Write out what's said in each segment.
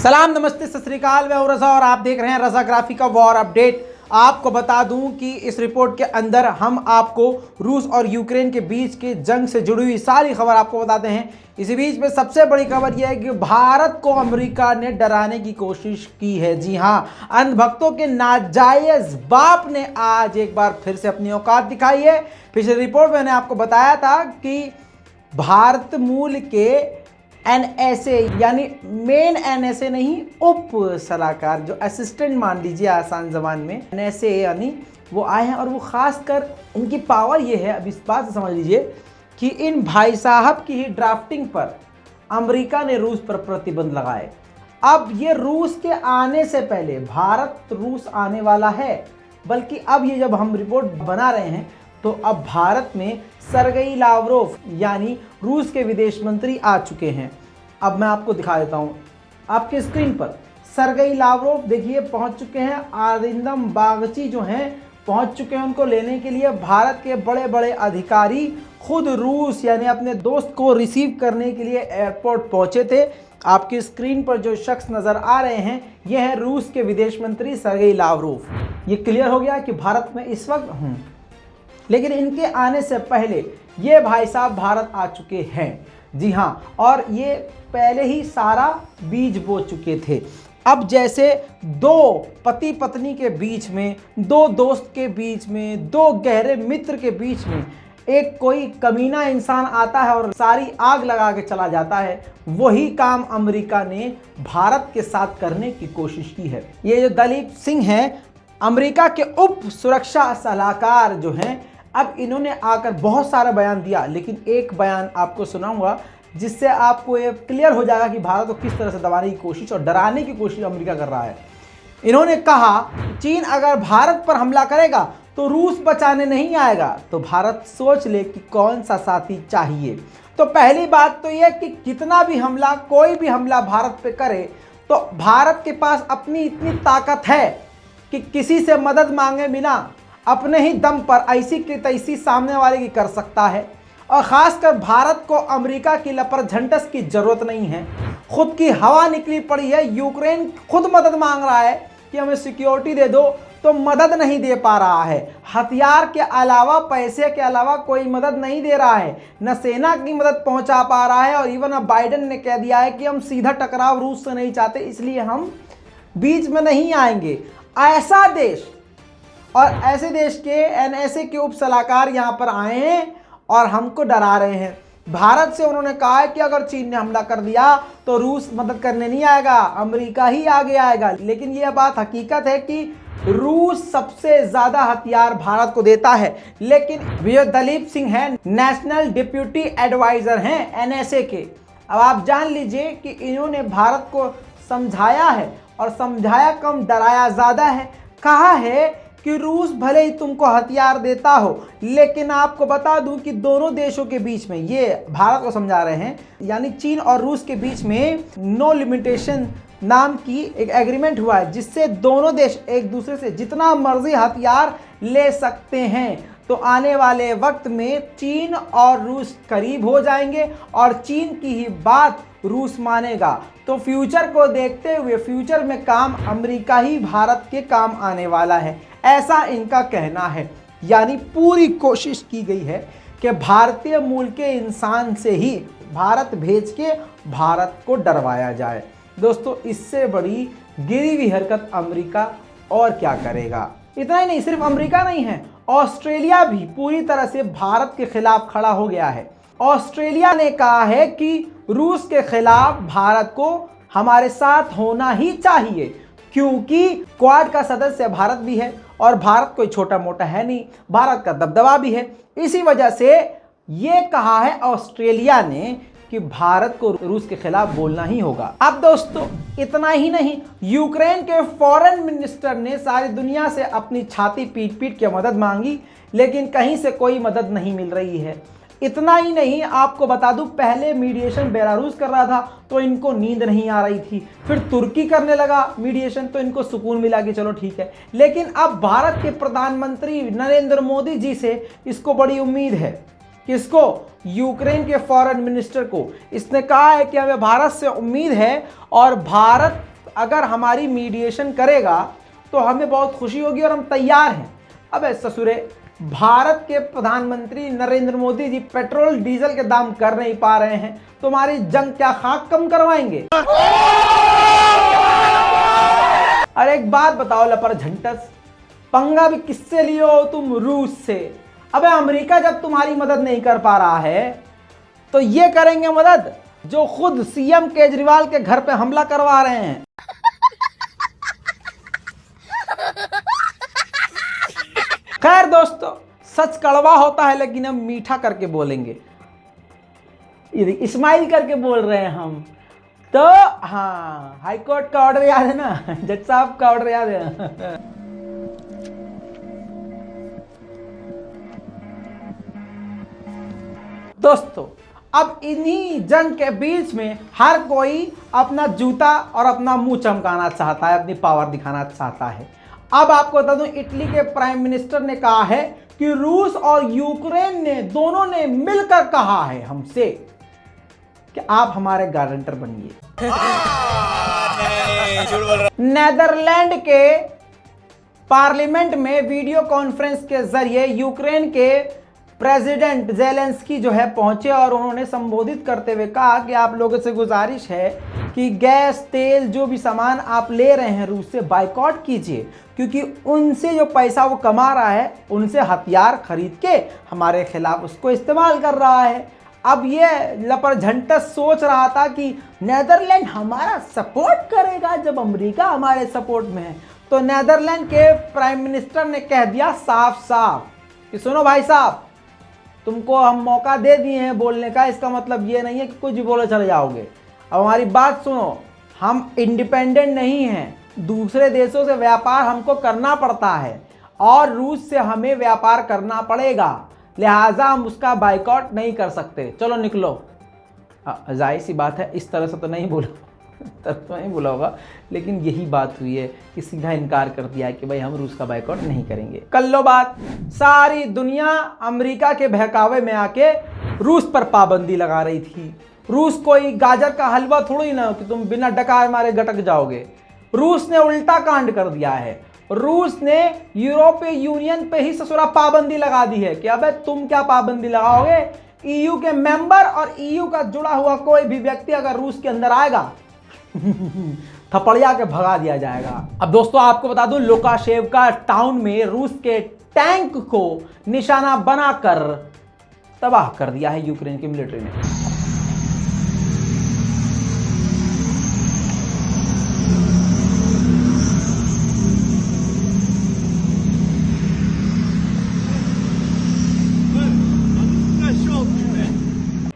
सलाम, नमस्ते, सत श्री अकाल। मैं हूं रजा और आप देख रहे हैं रजा ग्राफी का वॉर अपडेट। आपको बता दूं कि इस रिपोर्ट के अंदर हम आपको रूस और यूक्रेन के बीच की जंग से जुड़ी हुई सारी खबर आपको बताते हैं। इसी बीच में सबसे बड़ी खबर यह है कि भारत को अमेरिका ने डराने की कोशिश की है। जी हां, अंधभक्तों के नाजायज बाप ने आज एक बार फिर से अपनी औकात दिखाई है। पिछली रिपोर्ट में मैंने आपको बताया था कि भारत मूल के एनएसए यानी मेन एनएसए नहीं, उप सलाहकार, जो असिस्टेंट मान लीजिए आसान जबान में, एनएसए यानी वो आए हैं। और वो खासकर इनकी पावर ये है, अब इस बात से समझ लीजिए कि इन भाई साहब की ही ड्राफ्टिंग पर अमेरिका ने रूस पर प्रतिबंध लगाए। अब ये रूस के आने से पहले भारत रूस आने वाला है, बल्कि अब ये जब हम रिपोर्ट बना रहे हैं तो अब भारत में सरगेई लावरोव यानी रूस के विदेश मंत्री आ चुके हैं। अब मैं आपको दिखा देता हूं आपके स्क्रीन पर। सरगेई लावरोव देखिए पहुंच चुके हैं। आरिंदम बागची जो हैं पहुंच चुके हैं। उनको लेने के लिए भारत के बड़े बड़े अधिकारी खुद रूस यानी अपने दोस्त को रिसीव करने के लिए एयरपोर्ट पहुंचे थे। आपकी स्क्रीन पर जो शख्स नज़र आ रहे हैं ये है रूस के विदेश मंत्री सरगेई लावरोव। ये क्लियर हो गया कि भारत में इस वक्त लेकिन इनके आने से पहले ये भाई साहब भारत आ चुके हैं। जी हाँ, और ये पहले ही सारा बीज बो चुके थे। अब जैसे दो पति पत्नी के बीच में, दो दोस्त के बीच में, दो गहरे मित्र के बीच में एक कोई कमीना इंसान आता है और सारी आग लगा के चला जाता है, वही काम अमेरिका ने भारत के साथ करने की कोशिश की है। ये जो दलीप सिंह हैं, अमेरिका के उप सुरक्षा सलाहकार जो हैं, अब इन्होंने आकर बहुत सारा बयान दिया, लेकिन एक बयान आपको सुनाऊंगा जिससे आपको ये क्लियर हो जाएगा कि भारत को किस तरह से दबाने की कोशिश और डराने की कोशिश अमेरिका कर रहा है। इन्होंने कहा चीन अगर भारत पर हमला करेगा तो रूस बचाने नहीं आएगा, तो भारत सोच ले कि कौन सा साथी चाहिए। तो पहली बात तो यह कि कितना भी हमला, कोई भी हमला भारत पे करे तो भारत के पास अपनी इतनी ताकत है कि किसी से मदद मांगे बिना अपने ही दम पर ऐसी की तैसी सामने वाले की कर सकता है। और ख़ासकर भारत को अमेरिका की लपर-झंटस की ज़रूरत नहीं है। खुद की हवा निकली पड़ी है। यूक्रेन खुद मदद मांग रहा है कि हमें सिक्योरिटी दे दो, तो मदद नहीं दे पा रहा है। हथियार के अलावा, पैसे के अलावा कोई मदद नहीं दे रहा है, न सेना की मदद पहुंचा पा रहा है। और इवन अब बाइडेन ने कह दिया है कि हम सीधा टकराव रूस से नहीं चाहते, इसलिए हम बीच में नहीं आएंगे। ऐसा देश और ऐसे देश के एनएसए के उप सलाहकार यहाँ पर आए हैं और हमको डरा रहे हैं। भारत से उन्होंने कहा है कि अगर चीन ने हमला कर दिया तो रूस मदद करने नहीं आएगा, अमेरिका ही आगे आएगा। लेकिन यह बात हकीकत है कि रूस सबसे ज़्यादा हथियार भारत को देता है। लेकिन ये दलीप सिंह हैं, नेशनल डिप्यूटी एडवाइज़र हैं एनएसए के। अब आप जान लीजिए कि इन्होंने भारत को समझाया है, और समझाया कम डराया ज़्यादा है। कहा है कि रूस भले ही तुमको हथियार देता हो, लेकिन आपको बता दूं कि दोनों देशों के बीच में, ये भारत को समझा रहे हैं, यानी चीन और रूस के बीच में नो लिमिटेशन नाम की एक एग्रीमेंट हुआ है, जिससे दोनों देश एक दूसरे से जितना मर्जी हथियार ले सकते हैं। तो आने वाले वक्त में चीन और रूस करीब हो जाएंगे और चीन की ही बात रूस मानेगा। तो फ्यूचर को देखते हुए फ्यूचर में काम अमेरिका ही भारत के काम आने वाला है, ऐसा इनका कहना है। यानी पूरी कोशिश की गई है कि भारतीय मूल के इंसान से ही भारत भेज के भारत को डरवाया जाए। दोस्तों, इससे बड़ी गिरी हुई हरकत अमेरिका और क्या करेगा। इतना ही नहीं, सिर्फ अमेरिका नहीं है, ऑस्ट्रेलिया भी पूरी तरह से भारत के खिलाफ खड़ा हो गया है। ऑस्ट्रेलिया ने कहा है कि रूस के खिलाफ भारत को हमारे साथ होना ही चाहिए, क्योंकि क्वाड का सदस्य भारत भी है और भारत कोई छोटा मोटा है नहीं, भारत का दबदबा भी है। इसी वजह से ये कहा है ऑस्ट्रेलिया ने कि भारत को रूस के खिलाफ बोलना ही होगा। अब दोस्तों, इतना ही नहीं, यूक्रेन के फॉरेन मिनिस्टर ने सारी दुनिया से अपनी छाती पीट पीट के मदद मांगी, लेकिन कहीं से कोई मदद नहीं मिल रही है। इतना ही नहीं, आपको बता दूं, पहले मीडिएशन बेलारूस कर रहा था तो इनको नींद नहीं आ रही थी, फिर तुर्की करने लगा मीडिएशन तो इनको सुकून मिला कि चलो ठीक है। लेकिन अब भारत के प्रधानमंत्री नरेंद्र मोदी जी से इसको बड़ी उम्मीद है। किसको? यूक्रेन के फॉरेन मिनिस्टर को। इसने कहा है कि हमें भारत से उम्मीद है और भारत अगर हमारी मीडिएशन करेगा तो हमें बहुत खुशी होगी और हम तैयार हैं। अब ससुरे, भारत के प्रधानमंत्री नरेंद्र मोदी जी पेट्रोल डीजल के दाम कर नहीं पा रहे हैं, तुम्हारी जंग क्या खाक कम करवाएंगे? और एक बात बताओ लपर झंटस, पंगा भी किससे लियो तुम? रूस से। अबे अमेरिका जब तुम्हारी मदद नहीं कर पा रहा है तो ये करेंगे मदद जो खुद सीएम केजरीवाल के घर पे हमला करवा रहे हैं। खैर दोस्तों, सच कड़वा होता है लेकिन हम मीठा करके बोलेंगे। ये स्माइल करके बोल रहे हैं हम तो। हाँ, हाईकोर्ट का ऑर्डर याद है ना, जज साहब का ऑर्डर याद है। दोस्तों, अब इन्हीं जंग के बीच में हर कोई अपना जूता और अपना मुंह चमकाना चाहता है, अपनी पावर दिखाना चाहता है। अब आपको बता दूं, इटली के प्राइम मिनिस्टर ने कहा है कि रूस और यूक्रेन ने दोनों ने मिलकर कहा है हमसे कि आप हमारे गारंटर बनिए। नेदरलैंड के पार्लियामेंट में वीडियो कॉन्फ्रेंस के जरिए यूक्रेन के प्रेसिडेंट जेलेंस्की जो है पहुंचे और उन्होंने संबोधित करते हुए कहा कि आप लोगों से गुजारिश है कि गैस, तेल, जो भी सामान आप ले रहे हैं रूस से, बाइकआउट कीजिए, क्योंकि उनसे जो पैसा वो कमा रहा है उनसे हथियार खरीद के हमारे खिलाफ उसको इस्तेमाल कर रहा है। अब ये लपरझंटस सोच रहा था कि नेदरलैंड हमारा सपोर्ट करेगा जब अमेरिका हमारे सपोर्ट में है, तो नेदरलैंड के प्राइम मिनिस्टर ने कह दिया साफ साफ कि सुनो भाई साहब, तुमको हम मौका दे दिए हैं बोलने का, इसका मतलब ये नहीं है कि कुछ भी बोले चले जाओगे। अब हमारी बात सुनो, हम इंडिपेंडेंट नहीं हैं, दूसरे देशों से व्यापार हमको करना पड़ता है और रूस से हमें व्यापार करना पड़ेगा, लिहाजा हम उसका बाइकआउट नहीं कर सकते, चलो निकलो। जाहिर सी बात है, इस तरह से तो नहीं बोला तो नहीं बोला होगा, लेकिन यही बात हुई है कि सीधा इनकार कर दिया है कि भाई हम रूस का बाइकआउट नहीं करेंगे। कल लो बात, सारी दुनिया अमेरिका के बहकावे में आके रूस पर पाबंदी लगा रही थी। रूस कोई गाजर का हलवा थोड़ी ना कि तुम बिना डकार मारे गटक जाओगे। रूस ने उल्टा कांड कर दिया है। रूस ने यूरोपीय यूनियन पे ही ससुरा पाबंदी लगा दी है कि अबे तुम क्या पाबंदी लगाओगे, ईयू के मेंबर और ईयू का जुड़ा हुआ कोई भी व्यक्ति अगर रूस के अंदर आएगा थपड़िया के भगा दिया जाएगा। अब दोस्तों आपको बता दूं, लुकाशेवका टाउन में रूस के टैंक को निशाना बनाकर तबाह कर दिया है यूक्रेन की मिलिट्री ने।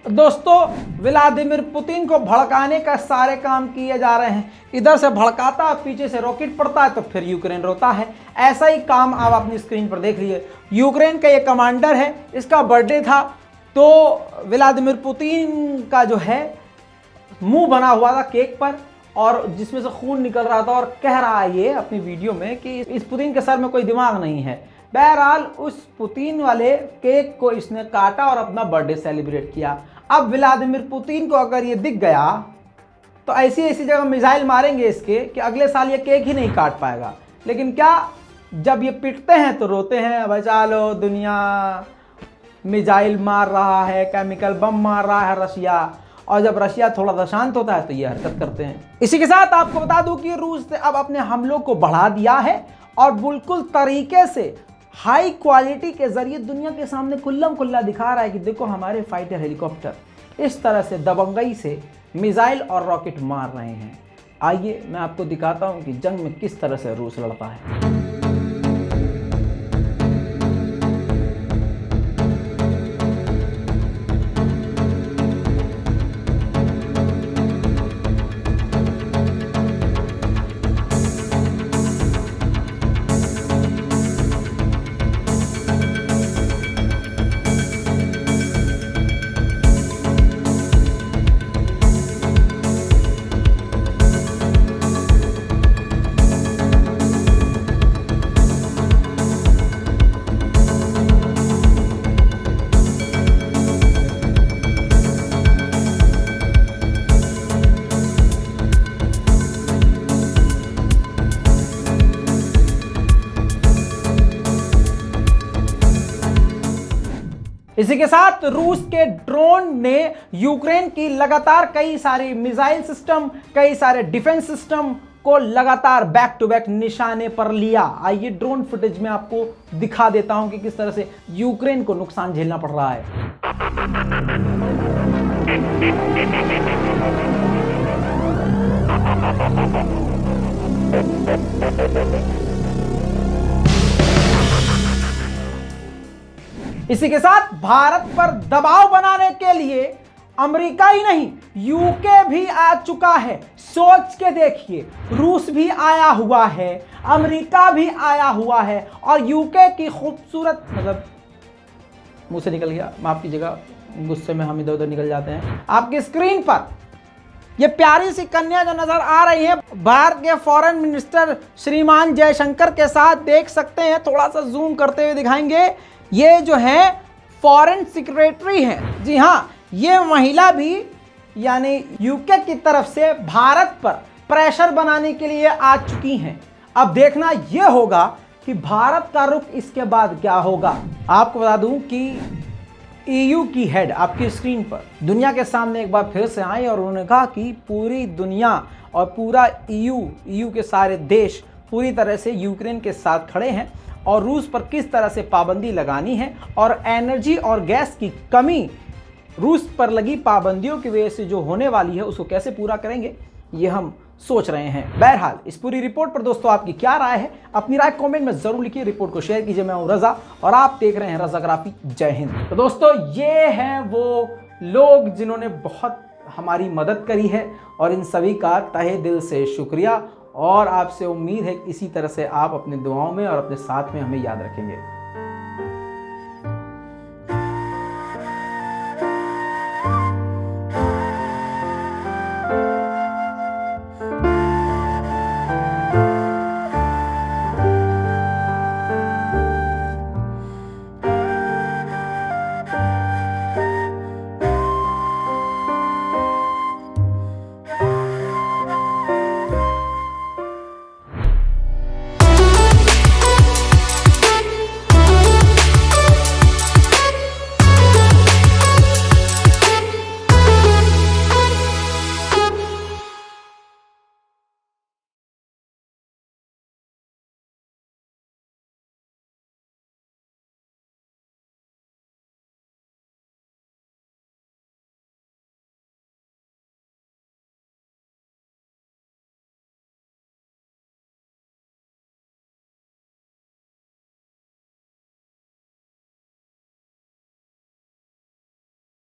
दोस्तों, व्लादिमीर पुतिन को भड़काने का सारे काम किए जा रहे हैं। इधर से भड़काता, पीछे से रॉकेट पड़ता है तो फिर यूक्रेन रोता है। ऐसा ही काम आप अपनी स्क्रीन पर देख लीजिए। यूक्रेन का ये कमांडर है, इसका बर्थडे था, तो व्लादिमीर पुतिन का जो है मुंह बना हुआ था केक पर और जिसमें से खून निकल रहा था, और कह रहा है ये अपनी वीडियो में कि इस पुतिन के सर में कोई दिमाग नहीं है। बहरहाल उस पुतिन वाले केक को इसने काटा और अपना बर्थडे सेलिब्रेट किया। अब व्लादिमीर पुतिन को अगर ये दिख गया तो ऐसी ऐसी जगह मिसाइल मारेंगे इसके कि अगले साल ये केक ही नहीं काट पाएगा। लेकिन क्या, जब ये पिटते हैं तो रोते हैं, बचा लो दुनिया, मिसाइल मार रहा है, केमिकल बम मार रहा है रशिया, और जब रशिया थोड़ा सा शांत होता है तो ये हरकत करते हैं। इसी के साथ आपको बता दूं कि रूस ने अब अपने हमलों को बढ़ा दिया है और बिल्कुल तरीके से हाई क्वालिटी के जरिए दुनिया के सामने खुल्लम खुल्ला दिखा रहा है कि देखो हमारे फाइटर हेलीकॉप्टर इस तरह से दबंगई से मिसाइल और रॉकेट मार रहे हैं। आइए मैं आपको दिखाता हूं कि जंग में किस तरह से रूस लड़ता है। इसी के साथ रूस के ड्रोन ने यूक्रेन की लगातार कई सारे मिसाइल सिस्टम, कई सारे डिफेंस सिस्टम को लगातार बैक टू बैक निशाने पर लिया। आइए ड्रोन फुटेज में आपको दिखा देता हूं कि किस तरह से यूक्रेन को नुकसान झेलना पड़ रहा है। इसी के साथ भारत पर दबाव बनाने के लिए अमेरिका ही नहीं, यूके भी आ चुका है। सोच के देखिए, रूस भी आया हुआ है, अमेरिका भी आया हुआ है और यूके की खूबसूरत, मतलब मुंह से निकल गया, माफ कीजिएगा, गुस्से में हम इधर उधर निकल जाते हैं। आपकी स्क्रीन पर ये प्यारी सी कन्या जो नजर आ रही है, भारत के फॉरेन मिनिस्टर श्रीमान जयशंकर के साथ देख सकते हैं। थोड़ा सा जूम करते हुए दिखाएंगे। ये जो है फॉरेन सेक्रेटरी है। जी हाँ, ये महिला भी यानी यूके की तरफ से भारत पर प्रेशर बनाने के लिए आ चुकी हैं। अब देखना यह होगा कि भारत का रुख इसके बाद क्या होगा। आपको बता दूं कि ईयू की हेड आपकी स्क्रीन पर दुनिया के सामने एक बार फिर से आई और उन्होंने कहा कि पूरी दुनिया और पूरा ईयू के सारे देश पूरी तरह से यूक्रेन के साथ खड़े हैं और रूस पर किस तरह से पाबंदी लगानी है और एनर्जी और गैस की कमी रूस पर लगी पाबंदियों की वजह से जो होने वाली है उसको कैसे पूरा करेंगे, ये हम सोच रहे हैं। बहरहाल इस पूरी रिपोर्ट पर दोस्तों आपकी क्या राय है, अपनी राय कमेंट में जरूर लिखिए, रिपोर्ट को शेयर कीजिए। मैं हूं रजा और आप देख रहे हैं रजाग्राफी। जय हिंद। तो दोस्तों ये हैं वो लोग जिन्होंने बहुत हमारी मदद करी है और इन सभी का तहे दिल से शुक्रिया और आपसे उम्मीद है कि इसी तरह से आप अपने दुआओं में और अपने साथ में हमें याद रखेंगे।